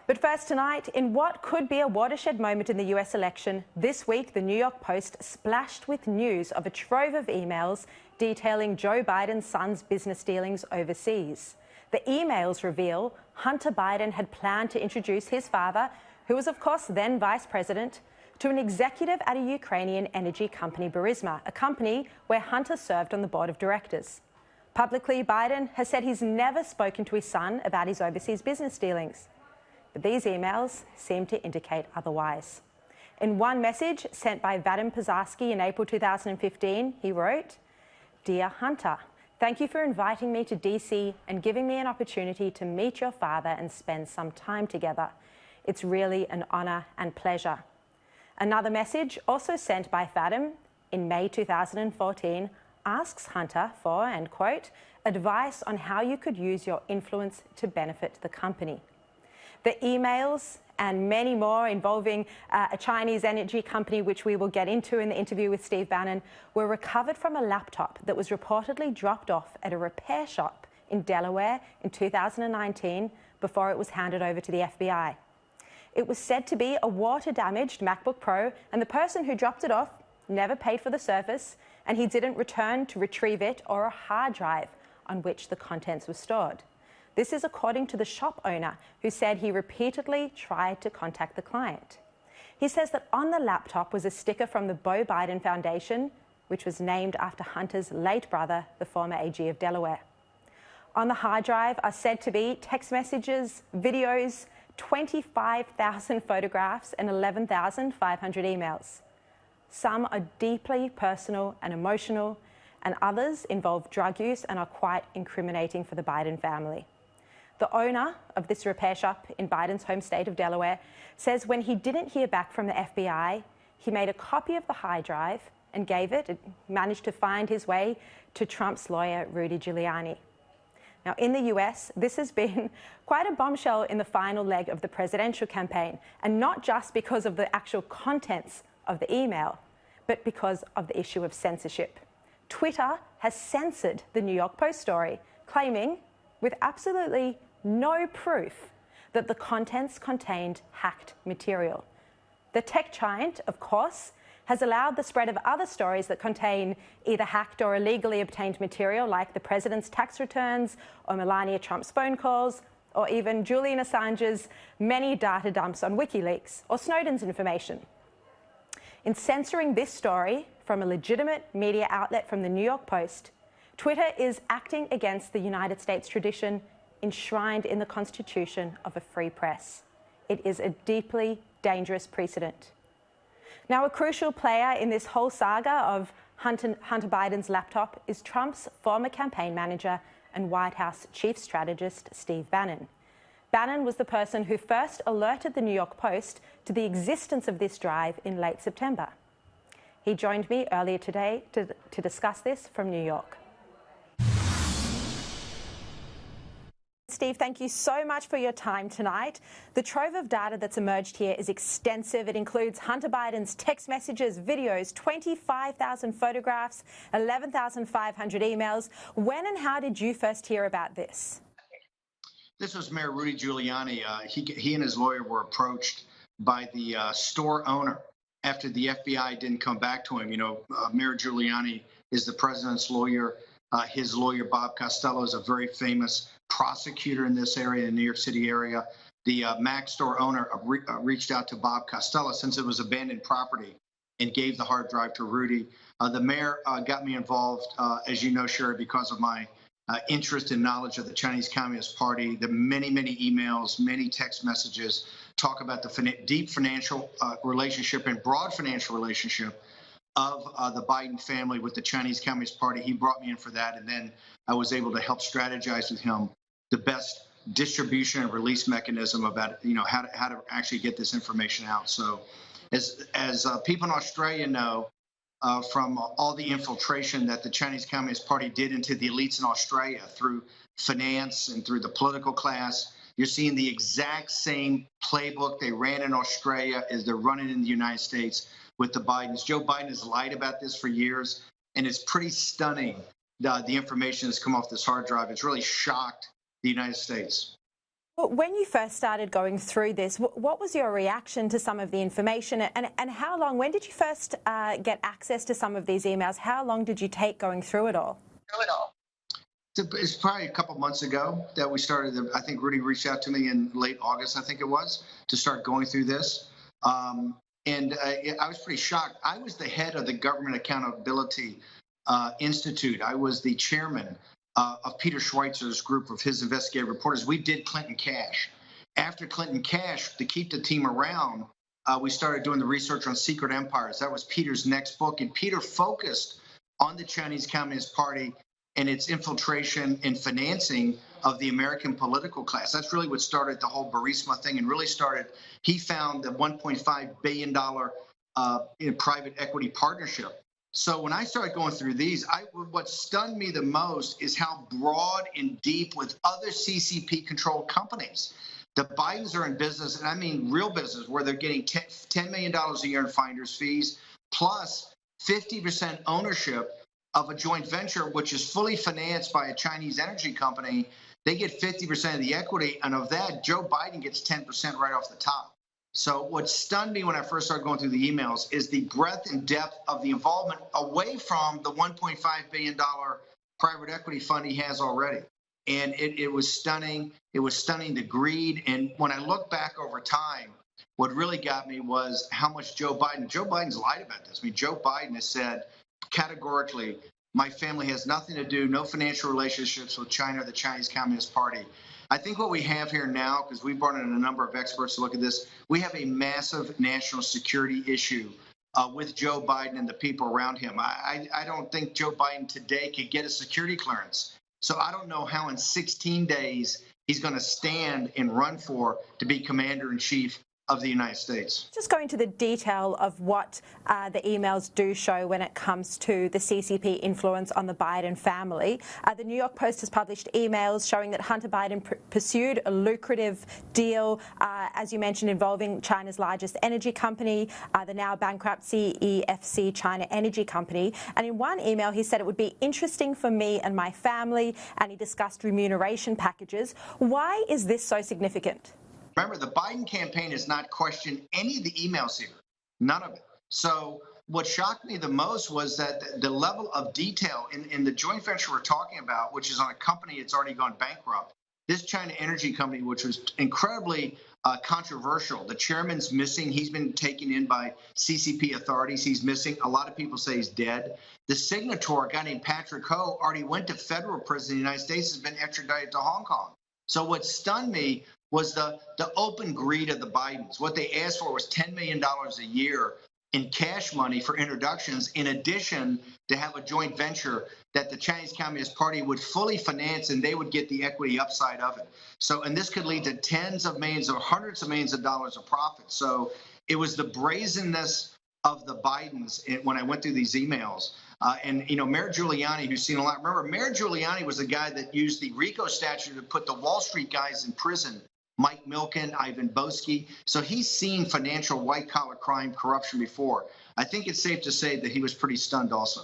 But first tonight, in what could be a watershed moment in the US election, this week the New York Post splashed with news of a trove of emails detailing Joe Biden's son's business dealings overseas. The emails reveal Hunter Biden had planned to introduce his father, who was of course then vice president, to an executive at a Ukrainian energy company, Burisma, a company where Hunter served on the board of directors. Publicly, Biden has said he's never spoken to his son about his overseas business dealings. But these emails seem to indicate otherwise. In one message sent by Bannon in April 2015, he wrote, "Dear Hunter, thank you for inviting me to DC and giving me an opportunity to meet your father and spend some time together. It's really an honour and pleasure." Another message, also sent by Bannon in May 2014, asks Hunter for, and quote, advice on how you could use your influence to benefit the company. The emails and many more involving a Chinese energy company, which we will get into in the interview with Steve Bannon, were recovered from a laptop that was reportedly dropped off at a repair shop in Delaware in 2019 before it was handed over to the FBI. It was said to be a water-damaged MacBook Pro, and the person who dropped it off never paid for the service, and he didn't return to retrieve it or a hard drive on which the contents were stored. This is according to the shop owner, who said he repeatedly tried to contact the client. He says that on the laptop was a sticker from the Beau Biden Foundation, which was named after Hunter's late brother, the former AG of Delaware. On the hard drive are said to be text messages, videos, 25,000 photographs and 11,500 emails. Some are deeply personal and emotional, and others involve drug use and are quite incriminating for the Biden family. The owner of this repair shop in Biden's home state of Delaware says when he didn't hear back from the FBI, he made a copy of the hard drive and managed to find his way to Trump's lawyer, Rudy Giuliani. Now, in the US, this has been quite a bombshell in the final leg of the presidential campaign, and not just because of the actual contents of the email, but because of the issue of censorship. Twitter has censored the New York Post story, claiming, with absolutely no proof, that the contents contained hacked material. The tech giant, of course, has allowed the spread of other stories that contain either hacked or illegally obtained material, like the president's tax returns or Melania Trump's phone calls, or even Julian Assange's many data dumps on WikiLeaks or Snowden's information. In censoring this story from a legitimate media outlet from the New York Post, Twitter is acting against the United States tradition enshrined in the Constitution of a free press. It is a deeply dangerous precedent. Now, a crucial player in this whole saga of Hunter Biden's laptop is Trump's former campaign manager and White House chief strategist, Steve Bannon. Bannon was the person who first alerted the New York Post to the existence of this drive in late September. He joined me earlier today to discuss this from New York. Steve, thank you so much for your time tonight. The trove of data that's emerged here is extensive. It includes Hunter Biden's text messages, videos, 25,000 photographs, 11,500 emails. When and how did you first hear about this? This was Mayor Rudy Giuliani. He and his lawyer were approached by the store owner after the FBI didn't come back to him. You know, Mayor Giuliani is the president's lawyer. His lawyer, Bob Costello, is a very famous prosecutor in this area, in the New York City area. The Mac store owner reached out to Bob Costello since it was abandoned property and gave the hard drive to Rudy. The mayor got me involved, as you know, Sherry, because of my interest and knowledge of the Chinese Communist Party. The many, many emails, many text messages talk about the deep financial relationship and broad financial relationship of the Biden family with the Chinese Communist Party. He brought me in for that, and then I was able to help strategize with him the best distribution and release mechanism about, you know, how to actually get this information out. So as people in Australia know, from all the infiltration that the Chinese Communist Party did into the elites in Australia through finance and through the political class, you're seeing the exact same playbook they ran in Australia as they're running in the United States with the Bidens. Joe Biden has lied about this for years, and it's pretty stunning, the information that's come off this hard drive. It's really shocked the United States. Well, when you first started going through this, what was your reaction to some of the information, and how long, when did you first get access to some of these emails? How long did you take going through it all? It's probably a couple months ago that we started. I think Rudy reached out to me in late August, I think it was, to start going through this. I was pretty shocked. I was the head of the Government Accountability Institute. I was the chairman of Peter Schweitzer's group of his investigative reporters. We did Clinton Cash. After Clinton Cash, to keep the team around, we started doing the research on secret empires. That was Peter's next book. And Peter focused on the Chinese Communist Party and its infiltration and financing of the American political class. That's really what started the whole Burisma thing, and really started, he found the $1.5 billion private equity partnership. So when I started going through these, what stunned me the most is how broad and deep with other CCP-controlled companies. The Bidens are in business, and I mean real business, where they're getting $10 million a year in finder's fees, plus 50% ownership of a joint venture, which is fully financed by a Chinese energy company. They get 50% of the equity, and of that, Joe Biden gets 10% right off the top. So what stunned me when I first started going through the emails is the breadth and depth of the involvement away from the $1.5 billion private equity fund he has already. And it was stunning. It was stunning, the greed. And when I look back over time, what really got me was how much Joe Biden's lied about this. I mean, Joe Biden has said categorically, my family has nothing to do, no financial relationships with China or the Chinese Communist Party. I think what we have here now, because we brought in a number of experts to look at this, we have a massive national security issue with Joe Biden and the people around him. I don't think Joe Biden today could get a security clearance. So I don't know how in 16 days he's going to stand and run to be commander-in-chief of the United States. Just going to the detail of what the emails do show when it comes to the CCP influence on the Biden family. The New York Post has published emails showing that Hunter Biden pursued a lucrative deal, as you mentioned, involving China's largest energy company, the now bankrupt CEFC China Energy Company. And in one email, he said it would be interesting for me and my family, and he discussed remuneration packages. Why is this so significant? Remember, the Biden campaign has not questioned any of the emails here, none of it. So what shocked me the most was that the level of detail in the joint venture we're talking about, which is on a company that's already gone bankrupt, this China Energy Company, which was incredibly controversial. The chairman's missing. He's been taken in by CCP authorities. He's missing. A lot of people say he's dead. The signator, a guy named Patrick Ho, already went to federal prison in the United States, has been extradited to Hong Kong. So what stunned me was the open greed of the Bidens. What they asked for was $10 million a year in cash money for introductions, in addition to have a joint venture that the Chinese Communist Party would fully finance, and they would get the equity upside of it. So, and this could lead to tens of millions or hundreds of millions of dollars of profit. So it was the brazenness of the Bidens when I went through these emails. Mayor Giuliani, who's seen a lot. Remember, Mayor Giuliani was the guy that used the RICO statute to put the Wall Street guys in prison, Mike Milken, Ivan Boesky. So he's seen financial white-collar crime, corruption before. I think it's safe to say that he was pretty stunned also.